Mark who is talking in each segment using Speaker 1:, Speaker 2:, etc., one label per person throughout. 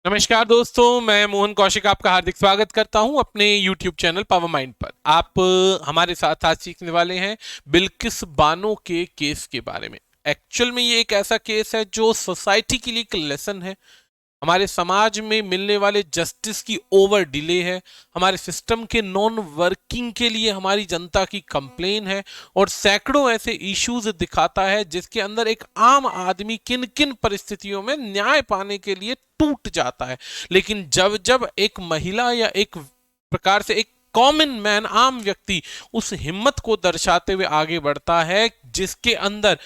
Speaker 1: नमस्कार दोस्तों, मैं मोहन कौशिक आपका हार्दिक स्वागत करता हूं अपने YouTube चैनल पावर माइंड पर। आप हमारे साथ आज सीखने वाले हैं बिल्किस बानो के केस के बारे में। एक्चुअल में ये एक ऐसा केस है जो सोसाइटी के लिए एक लेसन है। हमारे समाज में मिलने वाले जस्टिस की ओवर डिले है, हमारे सिस्टम के नॉन वर्किंग के लिए हमारी जनता की कंप्लेन है और सैकड़ों ऐसे इश्यूज दिखाता है जिसके अंदर एक आम आदमी किन किन परिस्थितियों में न्याय पाने के लिए टूट जाता है। लेकिन जब जब एक महिला या एक प्रकार से एक कॉमन मैन, आम व्यक्ति उस हिम्मत को दर्शाते हुए आगे बढ़ता है जिसके अंदर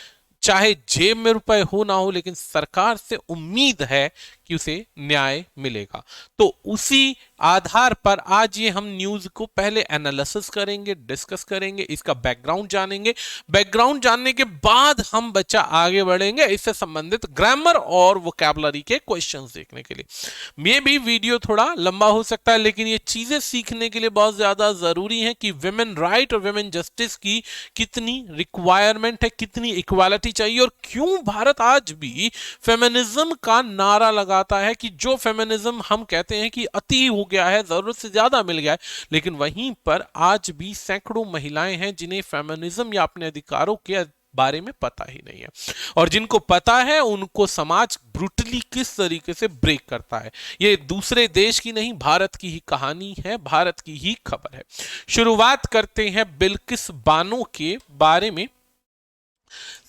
Speaker 1: चाहे जेब में रुपए हो ना हो लेकिन सरकार से उम्मीद है कि उसे न्याय मिलेगा, तो उसी आधार पर आज ये हम न्यूज को पहले एनालिसिस करेंगे, डिस्कस करेंगे, इसका बैकग्राउंड जानेंगे। बैकग्राउंड जानने के बाद हम बच्चा आगे बढ़ेंगे इससे संबंधित ग्रामर और वोकैबुलरी के क्वेश्चंस देखने के लिए। ये भी वीडियो थोड़ा लंबा हो सकता है लेकिन ये चीजें सीखने के लिए बहुत ज्यादा जरूरी है कि विमेन राइट और विमेन जस्टिस की कितनी रिक्वायरमेंट है, कितनी इक्वालिटी चाहिए और क्यों भारत आज भी फेमिनिज्म का नारा लगाता है कि जो फेमिनिज्म हम कहते हैं कि अति हो गया है, जरूरत से ज्यादा मिल गया है, लेकिन वहीं पर आज भी सैकड़ों महिलाएं हैं जिन्हें फेमिनिज्म या अपने अधिकारों के बारे में पता ही नहीं है और जिनको पता है उनको समाज ब्रूटली किस तरीके से ब्रेक करता है। ये दूसरे देश की नहीं, भारत की ही कहानी है, भारत की ही खबर है। शुरुआत करते हैं बिल्किस बानो के बारे में।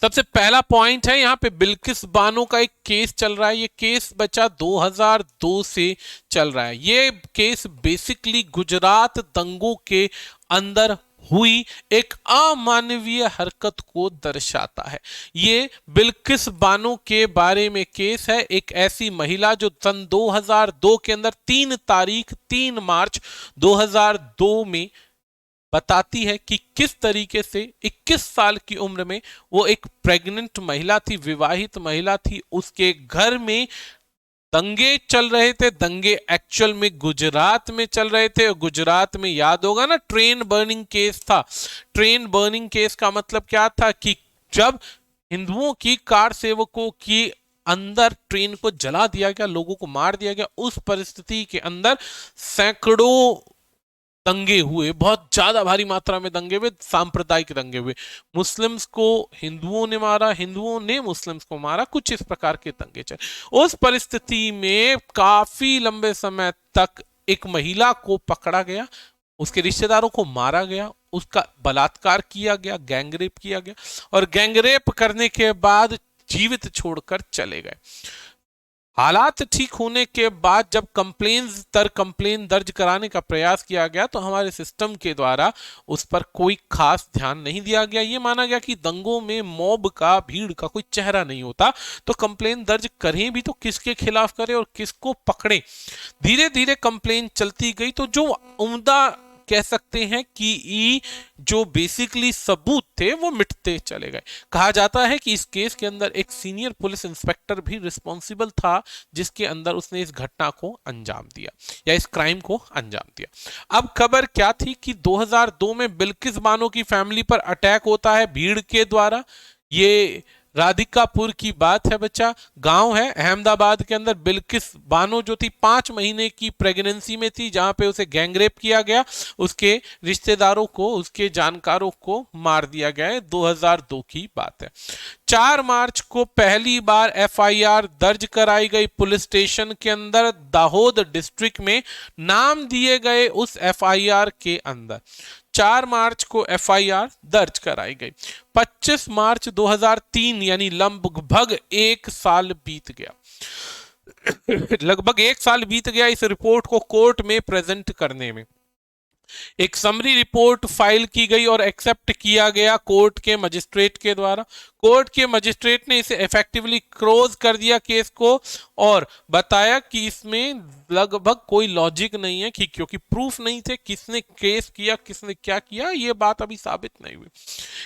Speaker 1: सबसे पहला पॉइंट है यहाँ पे बिल्किस बानो का एक केस चल रहा है। ये केस बच्चा 2002 से चल रहा है। ये केस बेसिकली गुजरात दंगों के अंदर हुई एक अमानवीय हरकत को दर्शाता है। ये बिल्किस बानो के बारे में केस है, एक ऐसी महिला जो सन 2002 के अंदर 3 मार्च 2002 में बताती है कि किस तरीके से 21 साल की उम्र में वो एक प्रेग्नेंट महिला थी, विवाहित महिला थी, उसके घर में दंगे चल रहे थे। दंगे एक्चुअल में गुजरात में चल रहे थे और गुजरात में याद होगा ना, ट्रेन बर्निंग केस था। ट्रेन बर्निंग केस का मतलब क्या था कि जब हिंदुओं की कार सेवकों की अंदर ट्रेन को जला दिया गया, लोगों को मार दिया गया, उस परिस्थिति के अंदर सैकड़ों दंगे हुए, बहुत ज्यादा भारी मात्रा में दंगे हुए, सांप्रदायिक दंगे हुए। मुस्लिम्स को हिंदुओं ने मारा, हिंदुओं ने मुस्लिम्स को मारा, कुछ इस प्रकार के दंगे चले। उस परिस्थिति में काफी लंबे समय तक एक महिला को पकड़ा गया, उसके रिश्तेदारों को मारा गया, उसका बलात्कार किया गया, गैंगरेप किया गया और गैंगरेप करने के बाद जीवित छोड़कर चले गए। हालात ठीक होने के बाद जब कंप्लेन दर्ज कराने का प्रयास किया गया तो हमारे सिस्टम के द्वारा उस पर कोई खास ध्यान नहीं दिया गया। ये माना गया कि दंगों में मॉब का, भीड़ का कोई चेहरा नहीं होता, तो कंप्लेन दर्ज करें भी तो किसके खिलाफ करें और किसको पकड़े। धीरे धीरे कंप्लेन चलती गई तो जो उम्दा कह सकते हैं कि जो बेसिकली सबूत थे वो मिटते चले गए। कहा जाता है कि इस केस के अंदर एक सीनियर पुलिस इंस्पेक्टर भी रिस्पॉन्सिबल था जिसके अंदर उसने इस घटना को अंजाम दिया या इस क्राइम को अंजाम दिया। अब खबर क्या थी कि 2002 में बिल्किस बानो की फैमिली पर अटैक होता है भीड़ के द्वारा। ये राधिकापुर की बात है बच्चा, गांव है अहमदाबाद के अंदर। बिल्किस बानो जो थी 5 महीने की प्रेगनेंसी में थी जहां पे उसे गैंगरेप किया गया, उसके रिश्तेदारों को, उसके जानकारों को मार दिया गया। 2002 की बात है। 4 मार्च को पहली बार एफआईआर दर्ज कराई गई पुलिस स्टेशन के अंदर, दाहोद डिस्ट्रिक्ट में नाम दिए गए उस एफआईआर के अंदर। 4 मार्च को एफआईआर दर्ज कराई गई। 25 मार्च 2003 यानी लगभग 1 साल बीत गया। लगभग 1 साल बीत गया इस रिपोर्ट को कोर्ट में प्रेजेंट करने में। एक समरी रिपोर्ट फाइल की गई और एक्सेप्ट किया गया कोर्ट के मजिस्ट्रेट के द्वारा। कोर्ट के मजिस्ट्रेट ने इसे इफेक्टिवली क्लोज कर दिया केस को और बताया कि इसमें लगभग कोई लॉजिक नहीं है कि क्योंकि प्रूफ नहीं थे किसने केस किया, किसने क्या किया, ये बात अभी साबित नहीं हुई।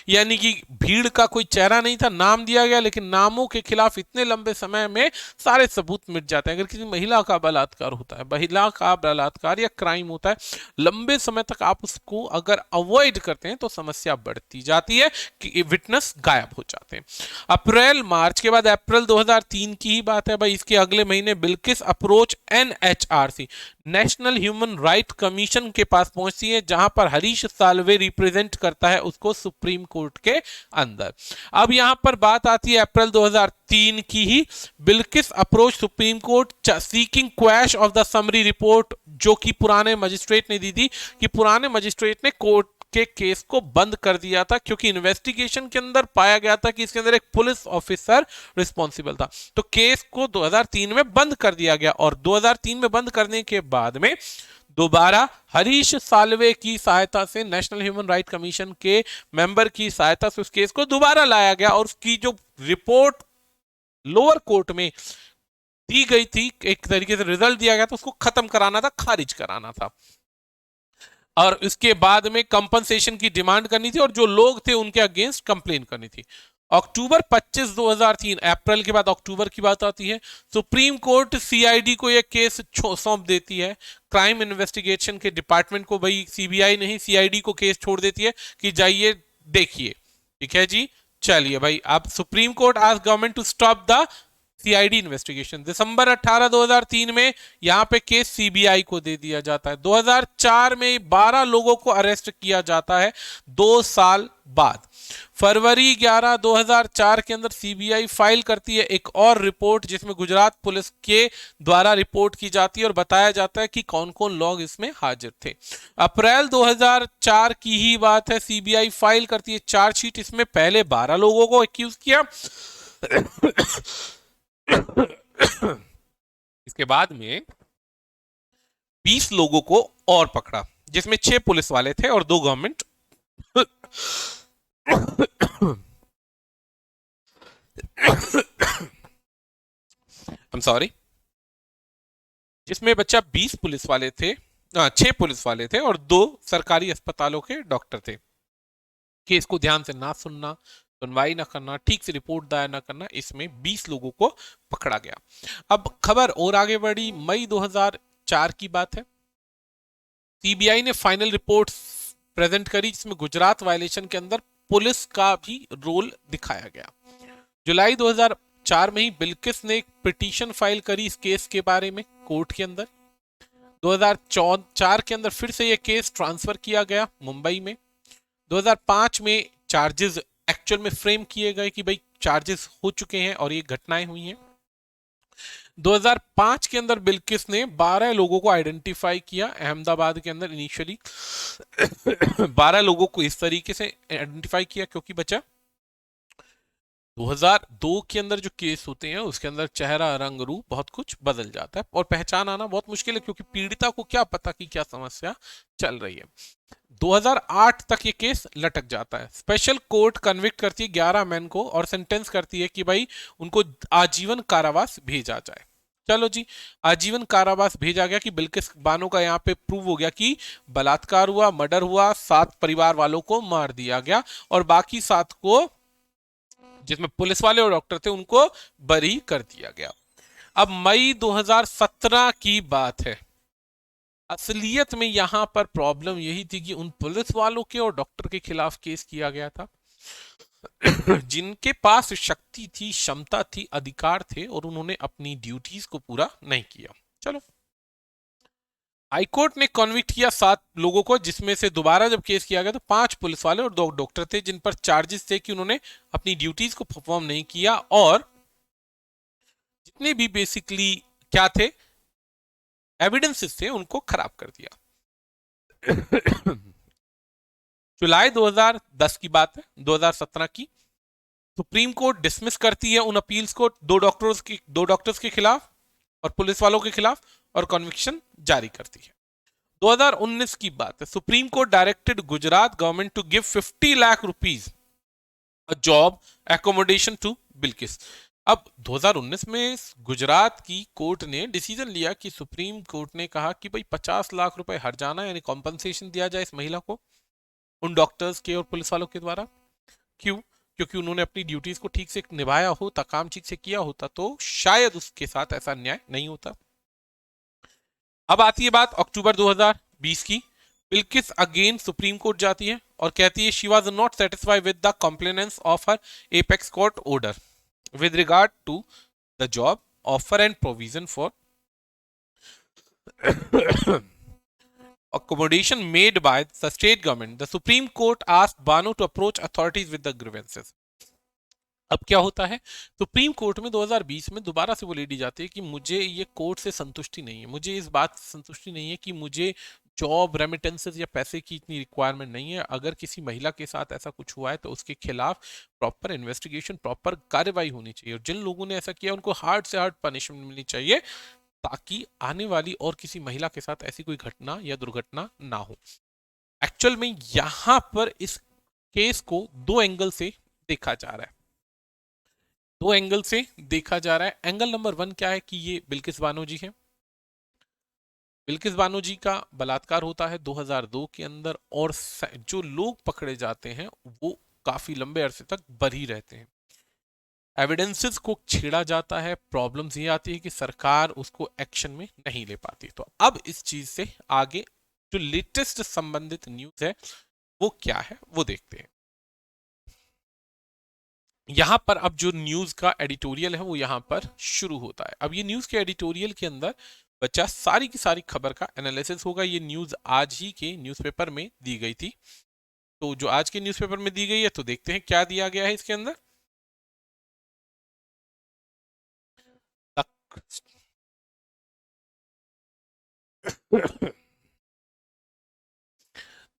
Speaker 1: यानी कि भीड़ का कोई चेहरा नहीं था, नाम दिया गया लेकिन नामों के खिलाफ इतने लंबे समय में सारे सबूत मिट जाते हैं। अगर किसी महिला का बलात्कार होता है, महिला का बलात्कार या क्राइम होता है, लंबे समय तक आप उसको अगर अवॉइड करते हैं तो समस्या बढ़ती जाती है कि विटनेस गायब हो जाता है। जाते हैं। अप्रैल मार्च के बाद अप्रैल 2003 की ही बात है भाई, इसके अगले महीने Bilkis approach NHRC national human right commission के पास पहुंचती है, जहां पर हरीश साल्वे रिप्रेजेंट करता है उसको सुप्रीम कोर्ट के अंदर। अब यहां पर बात आती है अप्रैल 2003 की ही, Bilkis approach supreme court seeking quash of the summary report, जो कि पुराने मजिस्ट्रेट ने दी थी, कि पुराने मजिस्ट्रेट ने कोर्ट के केस को बंद कर दिया था क्योंकि इन्वेस्टिगेशन के अंदर पाया गया था कि इसके अंदर एक पुलिस ऑफिसर रिस्पॉन्सिबल था। तो केस को 2003 में बंद कर दिया गया और 2003 में बंद करने के बाद में दोबारा हरीश साल्वे की सहायता से, नेशनल ह्यूमन राइट कमीशन के मेंबर की सहायता से उस केस को दोबारा लाया गया और उसकी जो रिपोर्ट लोअर कोर्ट में दी गई थी, एक तरीके से रिजल्ट दिया गया था, उसको खत्म कराना था, खारिज कराना था और इसके बाद में कंपनसेशन की डिमांड करनी थी और जो लोग थे उनके अगेंस्ट कंप्लेन करनी थी। अक्टूबर 25 2003, अप्रैल के बाद अक्टूबर की बात आती है, सुप्रीम कोर्ट सीआईडी को यह केस सौंप देती है, क्राइम इन्वेस्टिगेशन के डिपार्टमेंट को, भाई सीबीआई नहीं सीआईडी को केस छोड़ देती है कि जाइए देखिए। ठीक है जी, चलिए भाई, अब supreme court ask government to stop the CID investigation. December 18 2003 में यहां पे केस सीबीआई को दे दिया जाता है। 2004 में 12 लोगों को अरेस्ट किया जाता है 2 साल बाद। फरवरी 11 2004 के अंदर सीबीआई फाइल करती है एक और रिपोर्ट, जिसमें गुजरात पुलिस के द्वारा रिपोर्ट की जाती है और बताया जाता है कि कौन कौन लोग इसमें हाजिर थे। अप्रैल 2004 की ही बात है, सीबीआई फाइल करती है चार्जशीट, इसमें पहले 12 लोगों को एक्यूज किया इसके बाद में 20 लोगों को और पकड़ा, जिसमें 6 पुलिस वाले थे और 2 गवर्नमेंट I'm sorry, जिसमें बच्चा 20 पुलिस वाले थे, 6 पुलिस वाले थे और 2 सरकारी अस्पतालों के डॉक्टर थे। केस को ध्यान से ना सुनना, सुनवाई ना करना, ठीक से रिपोर्ट दायर ना करना, इसमें 20 लोगों को पकड़ा गया। अब खबर और आगे बढ़ी, मई 2004 की बात है, सीबीआई ने फाइनल रिपोर्ट प्रेजेंट करी, जिसमें गुजरात वायलेशन के अंदर पुलिस का भी रोल दिखाया गया। जुलाई 2004 में ही बिल्किस ने एक पिटीशन फाइल करी इस केस के बारे में कोर्ट के अंदर। 2004 के अंदर फिर से यह केस ट्रांसफर किया गया मुंबई में। 2005 में चार्जेस एक्चुअल में फ्रेम किए गए कि भाई चार्जेस हो चुके हैं और ये घटनाएं हुई हैं। 2005 के अंदर बिल्किस ने 12 लोगों को आइडेंटिफाई किया अहमदाबाद के अंदर। इनिशियली 12 लोगों को इस तरीके से आइडेंटिफाई किया क्योंकि बच्चा 2002 के अंदर जो केस होते हैं उसके अंदर चेहरा, रंग, रूप बहुत कुछ बदल जाता है और पहचान आना बहुत मुश्किल है, क्योंकि पीड़िता को क्या पता कि क्या समस्या चल रही है। 2008 तक ये केस लटक जाता है। स्पेशल कोर्ट कन्विक्ट करती है 11 मैन को और सेंटेंस करती है कि भाई उनको आजीवन कारावास भेजा जाए। चलो जी, आजीवन कारावास भेजा गया कि बिल्किस बानो का यहाँ पे प्रूव हो गया कि बलात्कार हुआ, मर्डर हुआ, 7 परिवार वालों को मार दिया गया और बाकी 7 को, जिसमें पुलिस वाले और डॉक्टर थे, उनको बरी कर दिया गया। अब मई 2017 की बात है। असलियत में यहां पर प्रॉब्लम यही थी कि उन पुलिस वालों के और डॉक्टर के खिलाफ केस किया गया था जिनके पास शक्ति थी, क्षमता थी, अधिकार थे और उन्होंने अपनी ड्यूटीज को पूरा नहीं किया। चलो, हाईकोर्ट ने कन्विक्ट किया 7 लोगों को, जिसमें से दोबारा जब केस किया गया तो 5 पुलिस वाले और 2 डॉक्टर थे जिन पर चार्जेस थे कि उन्होंने अपनी ड्यूटीज को परफॉर्म नहीं किया और जितने भी बेसिकली क्या थे एविडेंसेस थे उनको खराब कर दिया। जुलाई 2010 की बात है, 2017 की, सुप्रीम कोर्ट डिसमिस करती है उन अपील्स को 2 डॉक्टर्स के खिलाफ और पुलिस वालों के खिलाफ और कन्विक्शन जारी करती है। 2019 की बात है, supreme court directed Gujarat government to give 50 lakh rupees job accommodation to Bilkis. अब 2019 में गुजरात की कोर्ट ने डिसीजन लिया कि सुप्रीम कोर्ट ने कहा कि भाई 50 लाख रुपए हर्जाना यानी कॉम्पनसेशन दिया जाए इस महिला को उन डॉक्टर्स के और पुलिस वालों के द्वारा। क्यों? क्योंकि उन्होंने अपनी ड्यूटीज को ठीक से निभाया होता, काम ठीक से किया होता तो शायद उसके साथ ऐसा अन्याय नहीं होता। अब आती है बात अक्टूबर 2020 की। बिल्किस अगेन सुप्रीम कोर्ट जाती है और कहती है she was not satisfied with the compliance of her apex court order with regard to the job offer and provision for accommodation made by the state government. The Supreme Court asked Banu to approach authorities with the grievances. अब क्या होता है, supreme court में 2020 में दोबारा से वो lady जाती है कि मुझे ये कोर्ट से संतुष्टि नहीं है, मुझे इस बात से संतुष्टि नहीं है कि मुझे जॉब रेमिटेंसेस या पैसे की इतनी रिक्वायरमेंट नहीं है। अगर किसी महिला के साथ ऐसा कुछ हुआ है तो उसके खिलाफ प्रॉपर इन्वेस्टिगेशन, प्रॉपर कार्रवाई होनी चाहिए और जिन लोगों ने ऐसा किया उनको हार्ड से हार्ड पनिशमेंट मिलनी चाहिए ताकि आने वाली और किसी महिला के साथ ऐसी कोई घटना या दुर्घटना ना हो। एक्चुअल में यहां पर इस केस को दो एंगल से देखा जा रहा है, दो एंगल से देखा जा रहा है। एंगल नंबर 1 क्या है कि ये बिल्किस बानो जी है। बिल्किस बानो जी का बलात्कार होता है 2002 के अंदर और जो लोग पकड़े जाते हैं वो काफी लंबे अरसे तक बरी रहते हैं। एविडेंसेस को छेड़ा जाता है, प्रॉब्लम्स ये आती है कि सरकार उसको एक्शन में नहीं ले पाती। तो अब इस चीज से आगे जो लेटेस्ट संबंधित न्यूज है वो क्या है वो देखते हैं। यहां पर अब जो न्यूज का एडिटोरियल है वो यहां पर शुरू होता है। अब ये न्यूज के एडिटोरियल के अंदर बच्चा सारी की सारी खबर का एनालिसिस होगा। ये न्यूज आज ही के न्यूज़पेपर में दी गई थी, तो जो आज के न्यूज़पेपर में दी गई है तो देखते हैं क्या दिया गया है इसके अंदर।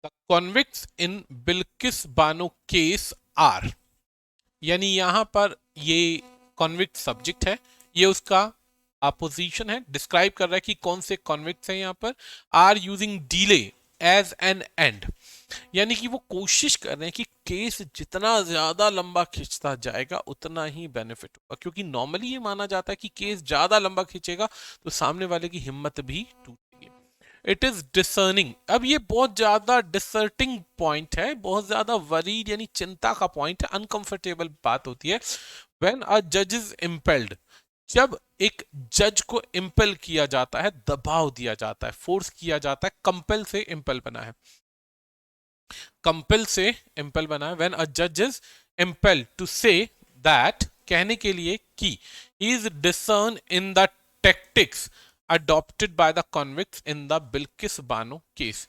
Speaker 1: The convicts in Bilkis Bano case are, यानी यहां पर ये कॉन्विक्ट सब्जेक्ट है, ये उसका अपोजिशन है, डिस्क्राइब कर रहा है कि कौन से कॉन्विक्ट्स हैं यहां पर। Are using delay as an end, यानी कि वो कोशिश कर रहे हैं कि केस जितना ज्यादा लंबा खिंचता जाएगा उतना ही बेनिफिट होगा, क्योंकि नॉर्मली ये माना जाता है कि केस ज्यादा लंबा खींचेगा तो सामने वाले की हिम्मत भी टूटेगी। इट इज डिसर्निंग, अब ये बहुत ज्यादा डिसर्टिंग पॉइंट है, बहुत ज्यादा वरीड यानी चिंता का पॉइंट है, अनकंफर्टेबल बात होती है। व्हेन अ जज इज इम्पेल्ड, जब एक जज को इम्पेल किया जाता है, दबाव दिया जाता है, फोर्स किया जाता है, कंपेल से इम्पेल बना है, कंपेल से इम्पेल बना है। व्हेन अ जज is impel to say that, कहने के लिए कि is discern in the tactics adopted by the convicts in the Bilkis Bano case.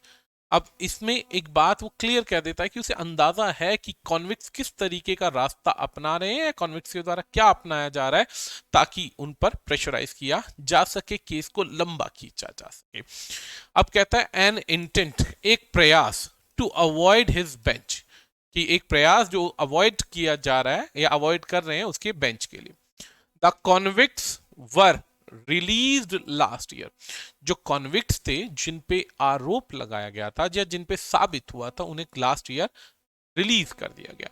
Speaker 1: अब इसमें एक बात वो क्लियर कर देता है कि उसे अंदाजा है कि कॉन्विक्ट्स किस तरीके का रास्ता अपना रहे हैं, कॉन्विक्ट्स के द्वारा क्या अपनाया जा रहा है ताकि उन पर प्रेशराइज किया जा सके, केस को लंबा खींचा जा सके। अब कहता है एन इंटेंट, एक प्रयास, टू अवॉइड हिज बेंच, कि एक प्रयास जो अवॉइड किया जा रहा है या अवॉइड कर रहे हैं उसके बेंच के लिए। The convicts were released last year, जो कॉन्विक्ट्स थे जिन पे आरोप लगाया गया था या जिन पे साबित हुआ था उन्हें लास्ट ईयर रिलीज कर दिया गया।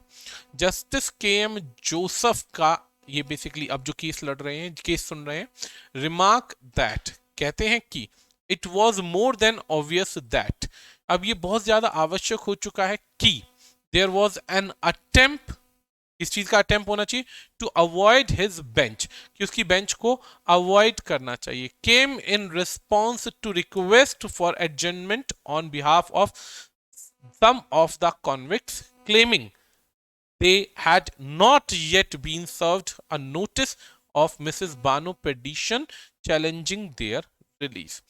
Speaker 1: जस्टिस के एम जोसेफ का ये बेसिकली अब जो केस लड़ रहे हैं, केस सुन रहे हैं, रिमार्क दैट, कहते हैं कि it was more than obvious that, अब ये बहुत ज्यादा आवश्यक हो चुका है कि देयर वॉज एन अटेम्प्ट, इस चीज का अटेम्प्ट होना चाहिए, टू अवॉइड हिज बेंच, कि उसकी बेंच को अवॉइड करना चाहिए। Came in response to request for adjournment on behalf of some of the convicts claiming they had not yet been served a notice of Mrs. Bano petition challenging their release.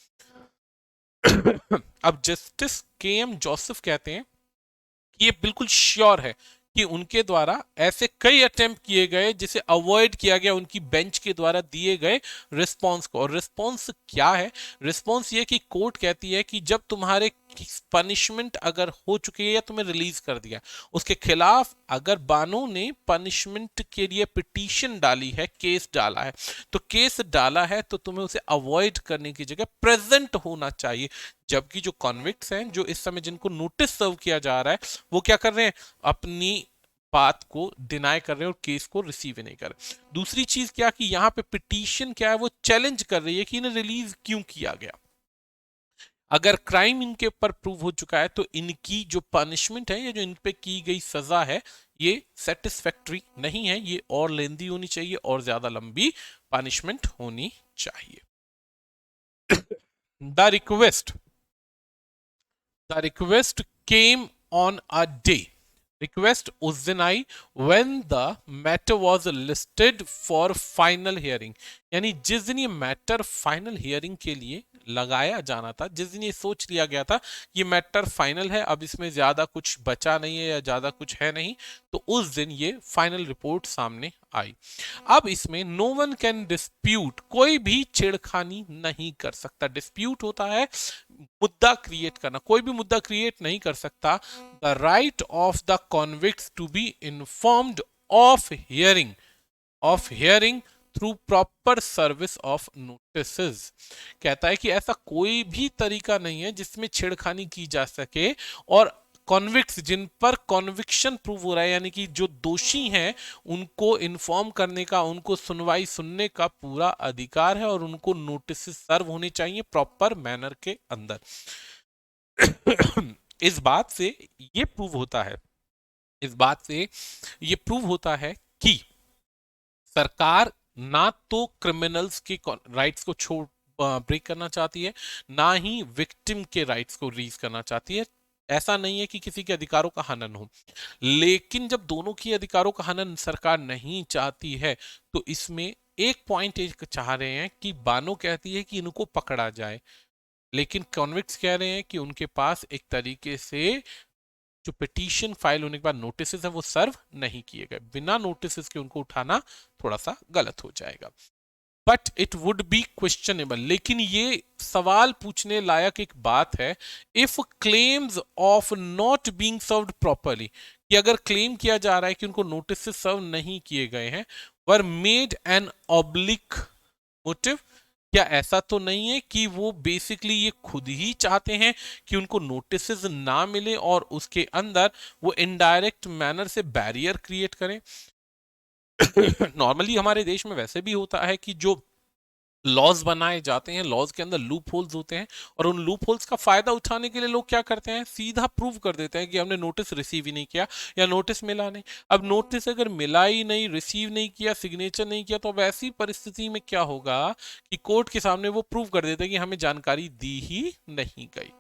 Speaker 1: अब justice के M Joseph कहते हैं कि ये बिल्कुल sure है कि उनके द्वारा ऐसे कई अटेम्प्ट किए गए जिसे अवॉइड किया गया उनकी बेंच के द्वारा दिए गए रिस्पॉन्स को। और रिस्पॉन्स क्या है? रिस्पॉन्स ये कि कोर्ट कहती है कि जब तुम्हारे पनिशमेंट अगर हो चुकी है या तुम्हें रिलीज कर दिया, उसके खिलाफ अगर बानो ने पनिशमेंट के लिए पिटीशन डाली है, केस डाला है, तो केस डाला है तो तुम्हें उसे अवॉइड करने की जगह प्रेजेंट होना चाहिए। जबकि जो कॉन्विक्ट्स हैं, जो इस समय जिनको नोटिस सर्व किया जा रहा है, वो क्या कर रहे हैं? अपनी बात को डिनाई कर रहे हैं और केस को रिसीव नहीं कर रहे। दूसरी चीज क्या कि यहां पे पिटीशन क्या है, वो चैलेंज कर रही है कि इन्हें रिलीज क्यों किया गया। अगर क्राइम इनके ऊपर प्रूव हो चुका है तो इनकी जो पनिशमेंट है या जो इन पे की गई सजा है ये सेटिस्फैक्टरी नहीं है, ये और लेंदी होनी चाहिए और ज्यादा लंबी पनिशमेंट होनी चाहिए। The request the request came on a day, request उस दिन I when the matter was listed for final hearing, यानी जिस दिन ये मैटर फाइनल हियरिंग के लिए लगाया जाना था, जिस दिन ये सोच लिया गया था ये मैटर फाइनल है, अब इसमें ज्यादा कुछ बचा नहीं है या ज्यादा कुछ है नहीं, तो उस दिन ये फाइनल रिपोर्ट सामने आई। अब इसमें नो वन कैन डिस्प्यूट, कोई भी छेड़खानी नहीं कर सकता। डिस्प्यूट होता है मुद्दा क्रिएट करना, कोई भी मुद्दा क्रिएट नहीं कर सकता। The right of the convicts to be informed of hearing through proper service of notice, कहता है कि ऐसा कोई भी तरीका नहीं है जिसमें छेड़खानी की जा सके, और कॉन्विक्ट्स जिन पर कॉन्विक्शन प्रूव हो रहा है, यानी कि जो दोषी हैं, उनको इन्फॉर्म करने का, उनको सुनवाई सुनने का पूरा अधिकार है, और उनको नोटिस सर्व होने चाहिए प्रॉपर मैनर के अंदर। इस बात से ये प्रूव होता है, इस बात से ये प्रूव होता है कि सरकार ना तो क्रिमिनल्स के राइट्स को छोड़ ब्रेक करना चाहती है, ना ही विक्टिम के राइट्स को रीज करना चाहती है। ऐसा नहीं है कि किसी के अधिकारों का हनन हो, लेकिन जब दोनों की अधिकारों का हनन सरकार नहीं चाहती है, तो इसमें एक पॉइंट एक चाह रहे हैं कि बानो कहती है कि इनको पकड़ा जाए, लेकिन कॉन्विक्ट्स कह रहे हैं कि उनके पास एक तरीके से जो पिटीशन फाइल होने के बाद नोटिस है वो सर्व नहीं किए गए, बिना नोटिस के उनको उठाना थोड़ा सा गलत हो जाएगा। But it would be questionable, लेकिन ये सवाल पूछने लायक एक बात है, if claims of not being served properly, कि अगर क्लेम किया जा रहा है कि उनको नोटिस से सर्व नहीं किए गए हैं, were made an oblique motive, क्या ऐसा तो नहीं है कि वो बेसिकली ये खुद ही चाहते हैं कि उनको नोटिस ना मिले और उसके अंदर वो इनडायरेक्ट मैनर से बैरियर क्रिएट करें। नॉर्मली हमारे देश में वैसे भी होता है कि जो लॉज बनाए जाते हैं, लॉज के अंदर लूप होल्स होते हैं, और उन लूप होल्स का फायदा उठाने के लिए लोग क्या करते हैं, सीधा प्रूव कर देते हैं कि हमने नोटिस रिसीव ही नहीं किया या नोटिस मिला नहीं। अब नोटिस अगर मिला ही नहीं, रिसीव नहीं किया, सिग्नेचर नहीं किया, तो अब ऐसी परिस्थिति में क्या होगा कि कोर्ट के सामने वो प्रूव कर देते हैं कि हमें जानकारी दी ही नहीं गई।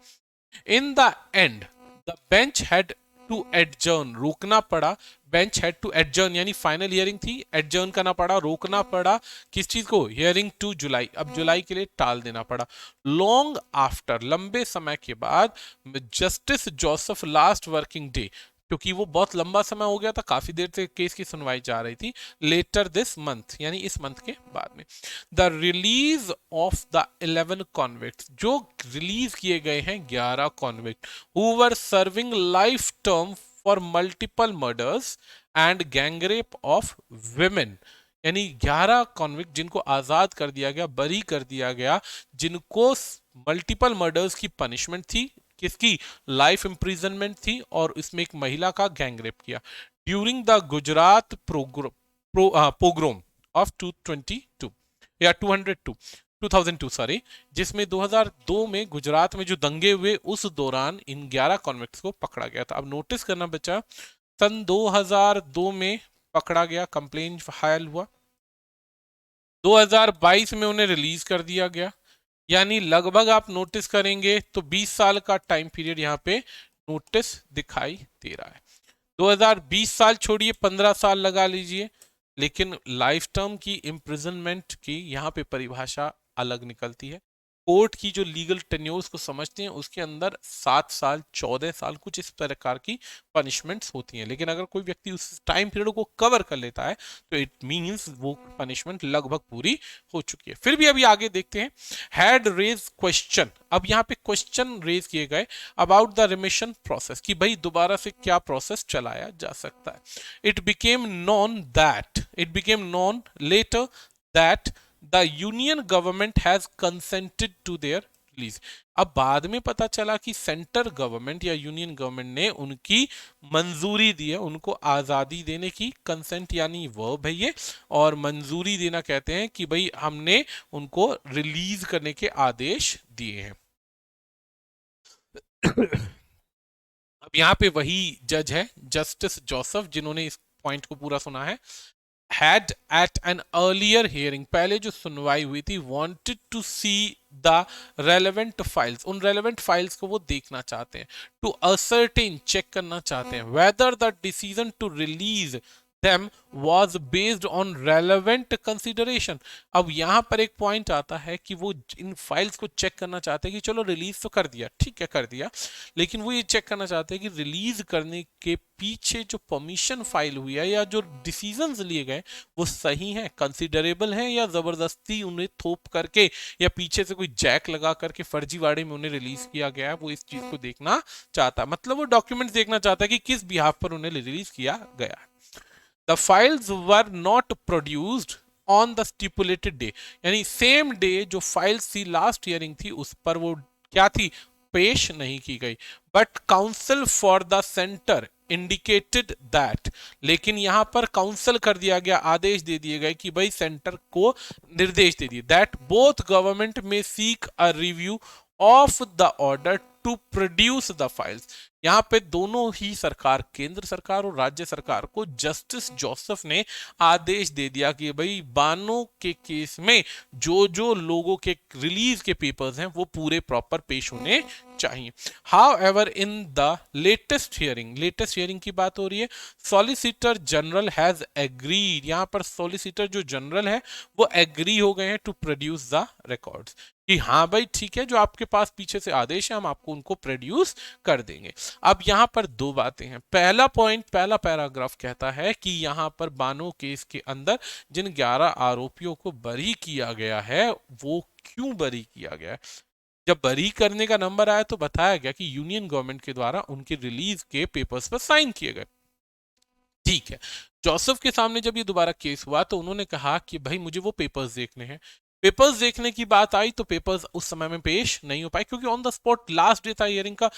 Speaker 1: In the end the bench had to adjourn, रोकना पड़ा, बेंच हैड टू एडजर्न, यानी फाइनल हियरिंग थी, एडजर्न करना पड़ा, रोकना पड़ा, किस चीज को, हियरिंग टू जुलाई, अब जुलाई के लिए टाल देना पड़ा। लॉन्ग आफ्टर, लंबे समय के बाद, justice Joseph last working day, क्योंकि वो बहुत लंबा समय हो गया था, काफी देर से केस की सुनवाई जा रही थी, लेटर दिस मंथ, यानी इस मंथ के बाद में, the release of the 11 convicts, जो रिलीज किए गए हैं 11 convict, who were serving life term for multiple murders and gangrape of women, यानी 11 कॉन्विक्ट जिनको आजाद कर दिया गया, बरी कर दिया गया, जिनको मल्टीपल मर्डर्स की पनिशमेंट थी, किसकी, लाइफ इम्प्रिजनमेंट थी, और इसमें एक महिला का गैंगरेप किया, during the Gujarat pogrom of 222 या 202 2002 सॉरी, जिसमें 2002 में गुजरात में जो दंगे हुए उस दौरान इन 11 कॉन्विक्ट्स को पकड़ा गया था। अब नोटिस करना बचा, सन 2002 में पकड़ा गया, कंप्लेन फाइल हुआ, 2022 में उन्हें रिलीज कर दिया गया, यानी लगभग आप नोटिस करेंगे तो 20 साल का टाइम पीरियड यहाँ पे नोटिस दिखाई दे रहा है। 2020 साल छोड़िए, 15 साल लगा लीजिए, लेकिन लाइफ टर्म की इम्प्रिजनमेंट की यहाँ पे परिभाषा अलग निकलती है। कोर्ट की जो लीगल टेन्योर्स को समझते हैं उसके अंदर 7 साल, 14 साल, कुछ इस प्रकार की पनिशमेंट्स होती हैं, लेकिन अगर कोई व्यक्ति उस टाइम पीरियड को कवर कर लेता है तो इट मींस वो पनिशमेंट लगभग पूरी हो चुकी है। फिर भी अभी आगे देखते हैं, हैड रेज क्वेश्चन, अब यहाँ पे क्वेश्चन रेज किए गए अबाउट द रिमिशन प्रोसेस, कि भाई दोबारा से क्या प्रोसेस चलाया जा सकता है। It became known later that the union government has consented to their release, अब बाद में पता चला कि सेंटर गवर्नमेंट या यूनियन गवर्नमेंट ने उनकी मंजूरी दी है, उनको आजादी देने की, कंसेंट यानी वर्ब है ये, और मंजूरी देना कहते हैं कि भाई हमने उनको रिलीज करने के आदेश दिए हैं। अब यहाँ पे वही जज है, जस्टिस जोसेफ, जिन्होंने इस पॉइंट को पूरा सुना है। had at an earlier hearing, पहले जो सुनवाई हुई थी, wanted to see the relevant files, उन relevant files को वो देखना चाहते हैं, to ascertain, check करना चाहते हैं, whether the decision to release them was based on relevant consideration। अब यहां पर एक पॉइंट आता है कि वो इन फाइल्स को चेक करना चाहते हैं कि चलो रिलीज तो कर दिया, ठीक है कर दिया, लेकिन वो ये चेक करना चाहते हैं कि रिलीज करने के पीछे जो परमिशन फाइल हुई है या जो डिसीजंस लिए गए वो सही हैं, कंसिडरेबल हैं, या जबरदस्ती उन्हें थोप करके या पीछे से कोई जैक लगा करके फर्जीवाड़े में उन्हें रिलीज किया गया है। वो इस चीज को देखना चाहता है, मतलब वो डॉक्यूमेंट्स देखना चाहता है कि किस बिहाफ पर उन्हें रिलीज किया गया है। The files were not produced on the stipulated day, यानी सेम डे जो फाइल्स थी लास्ट हियरिंग थी उस पर वो क्या थी, पेश नहीं की गई। But council for the centre indicated that, लेकिन यहां पर काउंसिल कर दिया गया, आदेश दे दिए गए कि भाई सेंटर को निर्देश दे दिए, that both government may seek a review of the order to produce the files. यहां पे दोनों ही सरकार, केंद्र सरकार और राज्य सरकार को जस्टिस जोसेफ ने आदेश दे दिया कि भाई बानो के केस में जो जो लोगों के रिलीज के पेपर्स हैं वो पूरे प्रॉपर पेश होने चाहिए। How ever in the latest hearing की बात हो रही है, सॉलिसिटर जनरल हैज एग्रीड, यहां पर सॉलिसिटर जो जनरल है वो एग्री हो गए हैं टू प्रोड्यूस द रिकॉर्ड्स, कि हाँ भाई ठीक है, जो आपके पास पीछे से आदेश है हम आपको उनको प्रोड्यूस कर देंगे। अब यहां पर दो बातें हैं, पहला पॉइंट, पहला पैराग्राफ कहता है कि यहां पर बानो केस के अंदर जिन 11 आरोपियों को बरी किया गया है वो क्यों बरी किया गया है। जब बरी करने का नंबर आया तो बताया गया कि यूनियन गवर्नमेंट के द्वारा उनके रिलीज के पेपर्स पर साइन किए गए, ठीक है। जोसेफ के सामने जब ये दोबारा केस हुआ तो उन्होंने कहा कि भाई मुझे वो पेपर्स देखने हैं। पेपर्स देखने की बात आई तो पेपर्स उस समय में पेश नहीं हो पाए क्योंकि on the spot last day था हियरिंग का,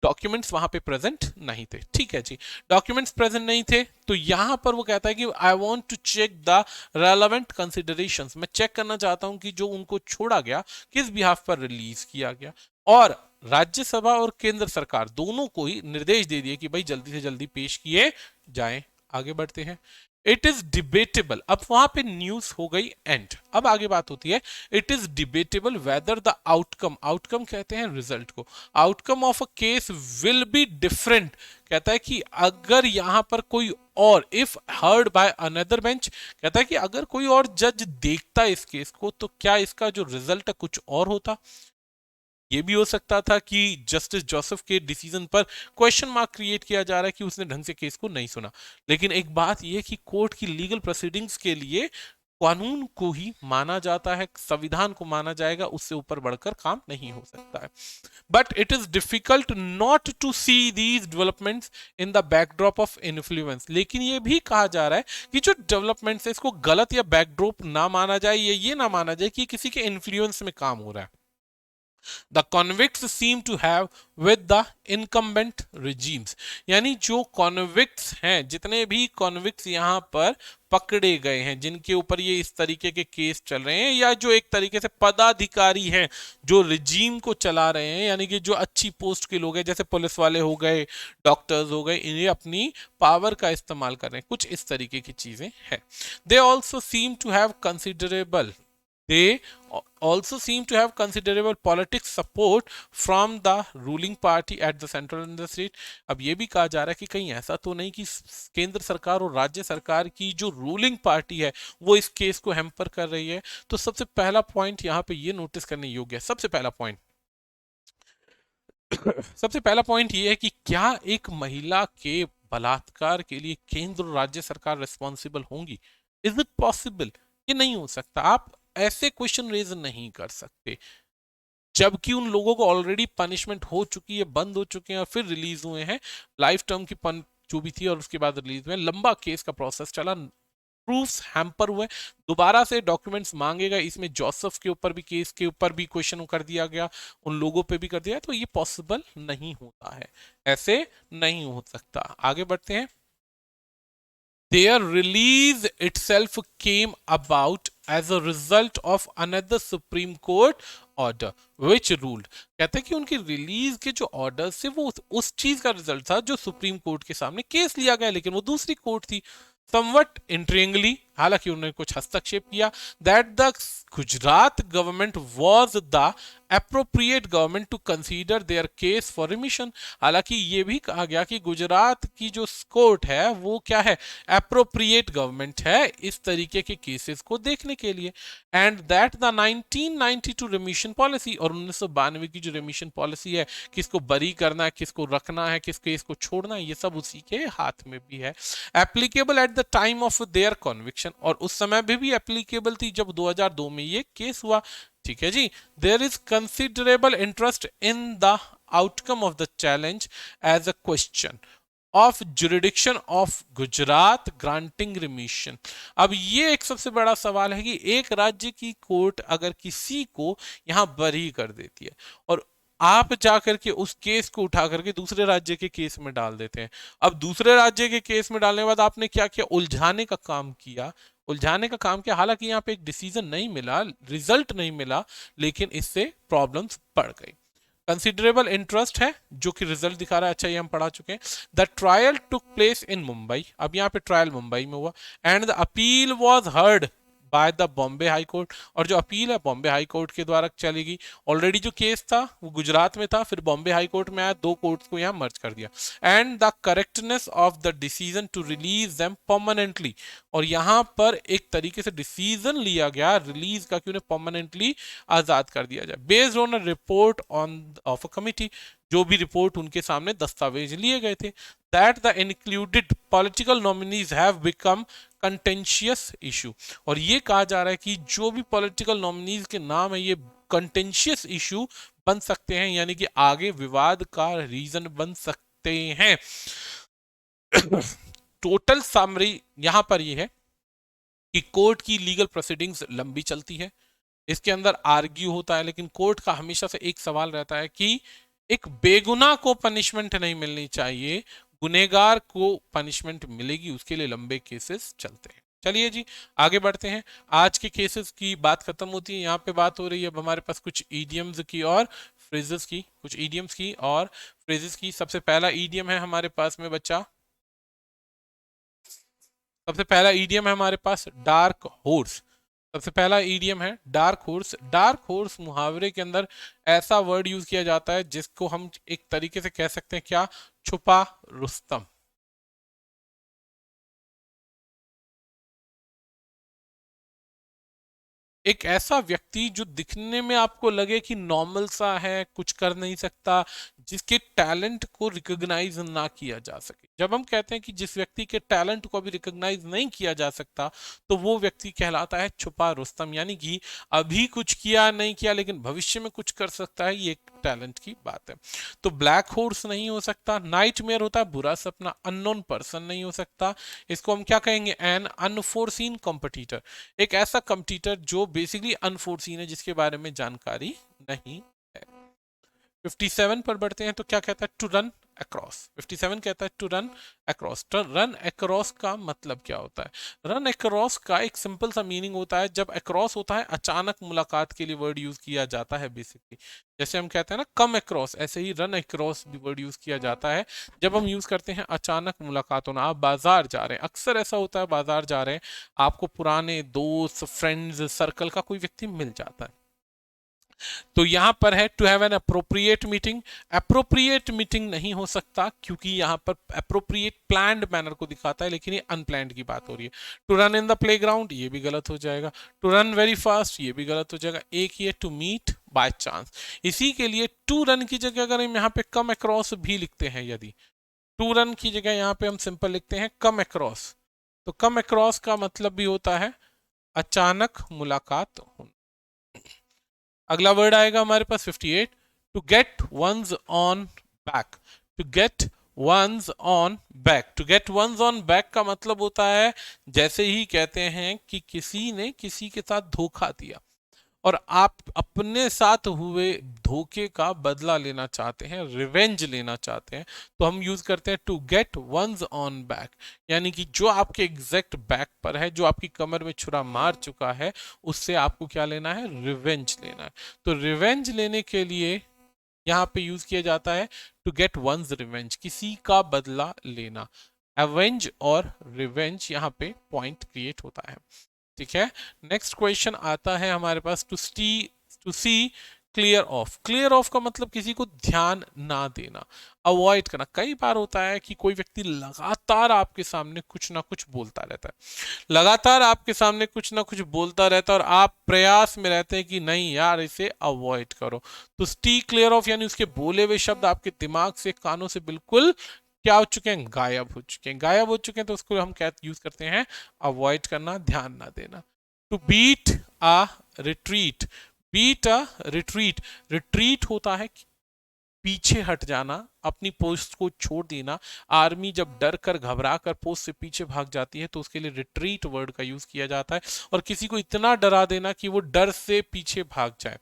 Speaker 1: डॉक्यूमेंट्स वहां पे प्रेजेंट नहीं थे, ठीक है जी। डॉक्यूमेंट्स प्रेजेंट नहीं थे तो यहां पर वो कहता है कि I want to check the relevant considerations, मैं चेक करना चाहता हूं कि जो उनको छोड़ा गया किस बिहाफ पर रिलीज किया गया, और राज्यसभा और केंद्र सरकार दोनों को ही निर्देश दे दिए कि भाई जल्दी से जल्दी पेश किए जाएं। आगे बढ़ते हैं। इट इज डिबेटेबल, अब वहां पे न्यूज हो गई एंड, अब आगे बात होती है it is debatable whether the outcome, outcome कहते हैं रिजल्ट को, outcome of a case will be different, कहता है कि अगर यहां पर कोई और, if heard by another bench, कहता है कि अगर कोई और जज देखता इस केस को तो क्या इसका जो रिजल्ट है कुछ और होता। ये भी हो सकता था कि जस्टिस जोसेफ के डिसीजन पर क्वेश्चन मार्क क्रिएट किया जा रहा है कि उसने ढंग से केस को नहीं सुना, लेकिन एक बात यह कि कोर्ट की लीगल प्रोसीडिंग्स के लिए कानून को ही माना जाता है, संविधान को माना जाएगा, उससे ऊपर बढ़कर काम नहीं हो सकता है। But it is difficult not to see these developments in the backdrop of influence, लेकिन ये भी कहा जा रहा है कि जो डेवलपमेंट्स है इसको गलत या बैकड्रॉप ना माना जाए, या ये ना माना जाए कि किसी के इन्फ्लुएंस में काम हो रहा है। The convicts seem to have with the incumbent regimes, यानी जो कॉन्विक्ट्स हैं, जितने भी कॉन्विक्ट्स यहाँ पर पकड़े गए हैं जिनके ऊपर ये इस तरीके के केस चल रहे हैं, या जो एक तरीके से पदाधिकारी हैं जो रिजीम को चला रहे हैं, यानी कि जो अच्छी पोस्ट के लोग हैं जैसे पुलिस वाले हो गए, डॉक्टर्स हो गए, इन्हें अपनी पावर का इस्तेमाल कर रहे हैं, कुछ इस तरीके की चीजें हैं। They also seem to have considerable, they also seem to have considerable politics support from the ruling party at the central and the state। अब ये भी कहा जा रहा है कि कहीं ऐसा तो नहीं कि केंद्र सरकार और राज्य सरकार की जो रूलिंग पार्टी है वो इस केस को हैम्पर कर रही है। तो सबसे पहला पॉइंट यहाँ पे ये नोटिस करने योग्य है, सबसे पहला पॉइंट सबसे पहला पॉइंट ये है कि क्या एक महिला के बलात्कार के लिए केंद्र और राज्य सरकार रिस्पॉन्सिबल होंगी? Is it possible? ये नहीं हो सकता। आप ऐसे क्वेश्चन रेज नहीं कर सकते जबकि उन लोगों को ऑलरेडी पनिशमेंट हो चुकी है, बंद हो चुके हैं और फिर रिलीज हुए हैं, लाइफ टर्म की जो भी थी और उसके बाद रिलीज हुए, लंबा केस का प्रोसेस चला, प्रूफ्स हैम्पर हुए, दोबारा से डॉक्यूमेंट्स मांगे गए, इसमें जोसेफ के ऊपर भी, केस के ऊपर भी क्वेश्चन कर दिया गया, उन लोगों पे भी कर दिया, तो ये पॉसिबल नहीं होता है, ऐसे नहीं हो सकता। आगे बढ़ते हैं। Their release itself came about as a result of another Supreme Court order which ruled, कहते हैं कि उनकी रिलीज के जो ऑर्डर थे वो उस चीज का रिजल्ट था जो सुप्रीम कोर्ट के सामने केस लिया गया, लेकिन वो दूसरी कोर्ट थी। समवट इंट्रिंगली, हालांकि उन्होंने कुछ हस्तक्षेप किया, that the Gujarat government was the appropriate government to consider their case for remission. हालांकि ये भी कहा गया कि गुजरात की जो कोर्ट है वो क्या है, अप्रोप्रिएट गवर्नमेंट है इस तरीके के केसेस को देखने के लिए। And that the 1992 remission policy, और 1992 की जो रिमिशन पॉलिसी है, किसको बरी करना है, किसको रखना है, किस केस को छोड़ना है, ये सब उसी के हाथ में भी है। Applicable at the time of their conviction, और उस समय भी एप्लीकेबल थी जब 2002 में ये केस हुआ। ठीक है जी। There is considerable interest in the outcome of the challenge as a question of jurisdiction of Gujarat granting remission. अब ये एक सबसे बड़ा सवाल है कि एक राज्य की कोर्ट अगर किसी को यहां बरी कर देती है और आप जाकर के उस केस को उठा करके दूसरे राज्य के केस में डाल देते हैं। अब दूसरे राज्य के केस में डालने के बाद आपने क्या किया, उलझाने का काम किया, उलझाने का काम किया। हालांकि यहाँ पे एक डिसीजन नहीं मिला, रिजल्ट नहीं मिला, लेकिन इससे प्रॉब्लम्स बढ़ गई। कंसिडरेबल इंटरेस्ट है जो कि रिजल्ट दिखा रहा है, अच्छा ये हम पढ़ा चुके हैं। The trial took place in Mumbai, अब यहाँ पे ट्रायल मुंबई में हुआ। And the appeal was heard by the Bombay high court, और जो अपील है बॉम्बे हाई कोर्ट के द्वारा चलेगी। ऑलरेडी जो केस था वो गुजरात में था, फिर बॉम्बे हाई कोर्ट में आया, दो कोर्ट्स को यहाँ मर्ज कर दिया। And the correctness of the decision to release them permanently, और यहाँ पर एक तरीके से डिसीजन लिया गया रिलीज का कि उन्हें परमानेंटली आजाद कर दिया जाए, based on a report on of a committee, जो भी रिपोर्ट उनके सामने दस्तावेज लिए गए थे। That the included political nominees have become contentious issue, और ये कहा जा रहा है कि जो भी पॉलिटिकल नॉमिनीज के नाम है ये कंटेंशियस इशू बन सकते हैं, यानी कि आगे विवाद का रीजन बन सकते हैं। टोटल समरी यहां पर यह है कि कोर्ट की लीगल प्रोसीडिंग्स लंबी चलती है, इसके अंदर आर्ग्यू होता है, लेकिन कोर्ट का हमेशा से एक सवाल रहता है कि एक बेगुनाह को पनिशमेंट नहीं मिलनी चाहिए, गुनेगार को पनिशमेंट मिलेगी, उसके लिए लंबे केसेस चलते हैं। चलिए जी आगे बढ़ते हैं। आज के केसेस की बात खत्म होती है, यहाँ पे बात हो रही है अब हमारे पास कुछ ईडियम्स की और फ्रेजेस की, कुछ ईडियम्स की और फ्रेजेस की। सबसे पहला ईडियम है हमारे पास में बच्चा, सबसे पहला ईडियम है हमारे पास डार्क हॉर्स। सबसे पहला ईडियम है डार्क हॉर्स। डार्क हॉर्स मुहावरे के अंदर ऐसा वर्ड यूज किया जाता है जिसको हम एक तरीके से कह सकते हैं क्या, छुपा रुस्तम। एक ऐसा व्यक्ति जो दिखने में आपको लगे कि नॉर्मल सा है, कुछ कर नहीं सकता, जिसके टैलेंट को रिकॉग्नाइज ना किया जा सके। जब हम कहते हैं कि जिस व्यक्ति के टैलेंट को अभी रिकॉग्नाइज नहीं किया जा सकता, तो वो व्यक्ति कहलाता है छुपा रुस्तम, यानी कि अभी कुछ किया नहीं किया लेकिन भविष्य में कुछ कर सकता है, ये एक टैलेंट की बात है। तो ब्लैक हॉर्स नहीं हो सकता, नाइटमेयर होता है बुरा सपना, अननोन पर्सन नहीं हो सकता, इसको हम क्या कहेंगे, एन अनफोर्सीन कॉम्पिटिटर, एक ऐसा कॉम्पिटिटर जो बेसिकली अनफोर्सीन है, जिसके बारे में जानकारी नहीं है। 57 पर बढ़ते हैं तो क्या कहता है, टू रन अक्रॉस। 57 कहता है to run across. Run across का मतलब क्या होता है, रन अक्रॉस का एक सिंपल सा मीनिंग होता है, जब अक्रॉस होता है अचानक मुलाकात के लिए वर्ड यूज किया जाता है बेसिकली। जैसे हम कहते हैं ना कम अक्रॉस, ऐसे ही रन अक्रॉस भी वर्ड यूज किया जाता है जब हम यूज करते हैं अचानक मुलाकात होना। आप बाजार जा रहे हैं, अक्सर ऐसा होता है बाजार जा रहे हैं, आपको पुराने दोस्त फ्रेंड्स सर्कल का कोई व्यक्ति मिल जाता है, तो यहां पर है to have an appropriate meeting. Appropriate meeting नहीं हो सकता क्योंकि यहां पर अप्रोप्रिएट प्लान्ड मैनर को दिखाता है, लेकिन ये अनप्लैंड की बात हो रही है। To run in the playground ये भी गलत हो जाएगा, टू रन वेरी फास्ट ये भी गलत हो जाएगा। एक ही है टू मीट बाय चांस, इसी के लिए टू रन की जगह अगर हम यहाँ पे कम अक्रॉस भी लिखते हैं, यदि टू रन की जगह यहाँ पे हम सिंपल लिखते हैं कम अक्रॉस, तो कम अक्रॉस का मतलब भी होता है अचानक मुलाकात होना। अगला वर्ड आएगा हमारे पास 58, to get one's on back. To get one's on back, to get one's on back का मतलब होता है जैसे ही कहते हैं कि किसी ने किसी के साथ धोखा दिया और आप अपने साथ हुए धोखे का बदला लेना चाहते हैं, रिवेंज लेना चाहते हैं, तो हम यूज करते हैं to get one's on back, यानी कि जो आपके एग्जैक्ट बैक पर है, जो आपकी कमर में छुरा मार चुका है, उससे आपको क्या लेना है, रिवेंज लेना है। तो रिवेंज लेने के लिए यहाँ पे यूज किया जाता है टू गेट वंस रिवेंज, किसी का बदला लेना। एवेंज और रिवेंज यहाँ पे पॉइंट क्रिएट होता है। ठीक है, नेक्स्ट क्वेश्चन आता है हमारे पास, to see clear off. Clear off का मतलब किसी को ध्यान ना देना, अवॉइड करना। कई बार होता है कि कोई व्यक्ति लगातार आपके सामने कुछ ना कुछ बोलता रहता है, लगातार आपके सामने कुछ ना कुछ बोलता रहता है, और आप प्रयास में रहते हैं कि नहीं यार इसे अवॉइड करो। तो स्टी क्लियर ऑफ यानी उसके बोले हुए शब्द आपके दिमाग से, कानों से बिल्कुल क्या हो चुके हैं, गायब हो चुके हैं। गायब हो चुके हैं तो उसको हम क्या यूज करते हैं, अवॉइड करना, ध्यान ना देना। To beat a retreat, beat a retreat, retreat होता है पीछे हट जाना, अपनी पोस्ट को छोड़ देना। आर्मी जब डर कर घबरा कर पोस्ट से पीछे भाग जाती है तो उसके लिए रिट्रीट वर्ड का यूज किया जाता है, और किसी को इतना डरा देना कि वो डर से पीछे भाग जाए।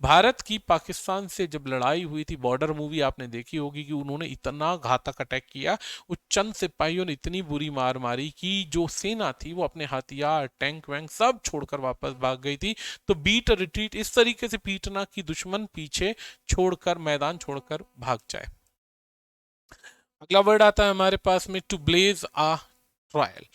Speaker 1: भारत की पाकिस्तान से जब लड़ाई हुई थी, बॉर्डर मूवी आपने देखी होगी, कि उन्होंने इतना घातक अटैक किया, उस चंद सिपाहियों ने इतनी बुरी मार मारी कि जो सेना थी वो अपने हथियार, टैंक वैंक सब छोड़कर वापस भाग गई थी। तो बीट रिट्रीट इस तरीके से पीटना कि दुश्मन पीछे छोड़कर, मैदान छोड़कर भाग जाए। अगला वर्ड आता है हमारे पास में, to blaze a trial.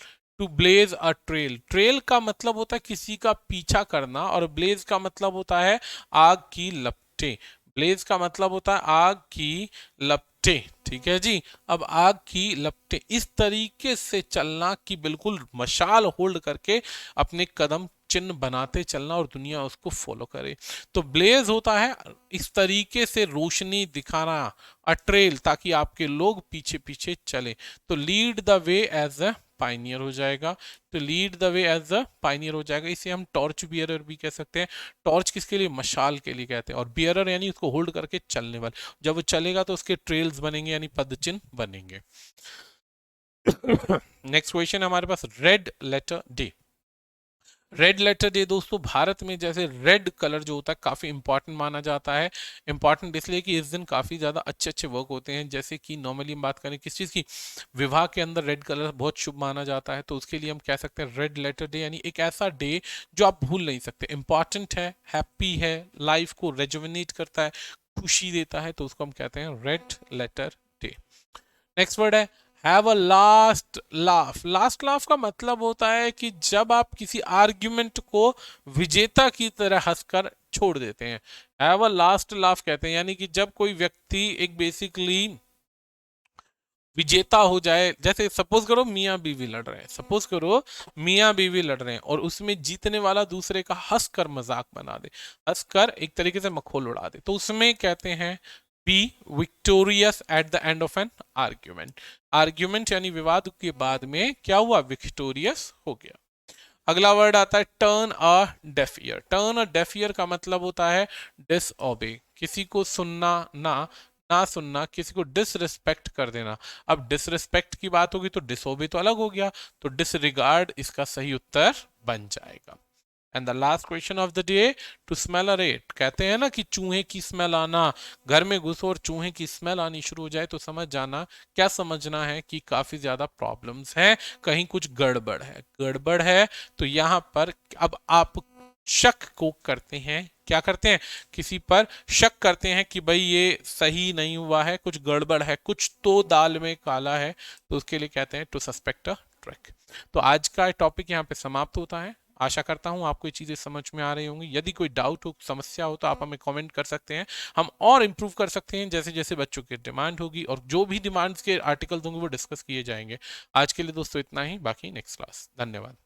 Speaker 1: To blaze a trail, trail का मतलब होता है किसी का पीछा करना, और ब्लेज का मतलब होता है आग की लपटें। ब्लेज का मतलब होता है आग की लपटें। ठीक है जी, अब आग की लपटें इस तरीके से चलना कि बिल्कुल मशाल होल्ड करके अपने कदम चिन्ह बनाते चलना और दुनिया उसको फॉलो करे। तो ब्लेज होता है इस तरीके से रोशनी दिखाना, अट्रेल, ताकि आपके लोग पीछे पीछे चले। तो lead the way as a pioneer हो जाएगा। तो lead the way as a pioneer हो जाएगा। इसे हम टॉर्च बियरर भी कह सकते हैं। टॉर्च किसके लिए, मशाल के लिए कहते हैं, और बियरर यानी उसको होल्ड करके चलने वाले। जब वो चलेगा तो उसके ट्रेल्स बनेंगे यानी पदचिन्ह बनेंगे। नेक्स्ट क्वेश्चन हमारे पास, red letter day. Red letter day दोस्तों, भारत में जैसे रेड कलर जो होता है काफी इंपॉर्टेंट माना जाता है। इंपॉर्टेंट इसलिए कि इस दिन काफी ज्यादा अच्छे अच्छे वर्क होते हैं। जैसे कि नॉर्मली हम बात करें किस चीज की, विवाह के अंदर रेड कलर बहुत शुभ माना जाता है, तो उसके लिए हम कह सकते हैं रेड लेटर डे, यानी एक ऐसा डे जो आप भूल नहीं सकते, इंपॉर्टेंट है, हैप्पी है, लाइफ को रेजुविनेट करता है, खुशी देता है, तो उसको हम कहते हैं red letter day. Next word है, have a last laugh. Last laugh का मतलब होता है कि जब आप किसी आर्ग्यूमेंट को विजेता की तरह हंसकर छोड़ देते हैं, हैव अ लास्ट लाफ कहते हैं। यानी कि जब कोई व्यक्ति एक बेसिकली विजेता हो जाए, जैसे सपोज करो मियाँ बीवी लड़ रहे हैं, सपोज करो मियाँ बीवी लड़ रहे हैं, और उसमें जीतने वाला दूसरे का हंसकर मजाक बना दे, हंसकर एक तरीके से मखौल उड़ा दे, तो उसमें कहते हैं B victorious at the end of an argument. Argument यानी विवाद के बाद में क्या हुआ, विक्टोरियस हो गया। अगला वर्ड आता है turn a deaf ear. Turn a deaf ear का मतलब होता है डिसओबे, किसी को सुनना ना, ना सुनना, किसी को डिसरिस्पेक्ट कर देना। अब डिसरिस्पेक्ट की बात होगी तो डिसओबे तो अलग हो गया, तो डिसरिगार्ड इसका सही उत्तर बन जाएगा। And the last question of the day, to smell a rat. कहते हैं ना कि चूहे की स्मेल आना, घर में घुसो और चूहे की स्मेल आनी शुरू हो जाए तो समझ जाना, क्या समझना है कि काफी ज्यादा प्रॉब्लम्स हैं, कहीं कुछ गड़बड़ है। गड़बड़ है तो यहाँ पर अब आप शक को करते हैं, क्या करते हैं, किसी पर शक करते हैं कि भाई ये सही नहीं हुआ है, कुछ गड़बड़ है, कुछ तो दाल में काला है, तो उसके लिए कहते हैं टू सस्पेक्ट अ ट्रक। तो आज का टॉपिक यहाँ पे समाप्त होता है। आशा करता हूँ आपको ये चीज़ें समझ में आ रही होंगी। यदि कोई डाउट हो, समस्या हो, तो आप हमें कमेंट कर सकते हैं, हम और इम्प्रूव कर सकते हैं जैसे जैसे बच्चों की डिमांड होगी, और जो भी डिमांड्स के आर्टिकल्स होंगे वो डिस्कस किए जाएंगे। आज के लिए दोस्तों इतना ही, बाकी नेक्स्ट क्लास। धन्यवाद।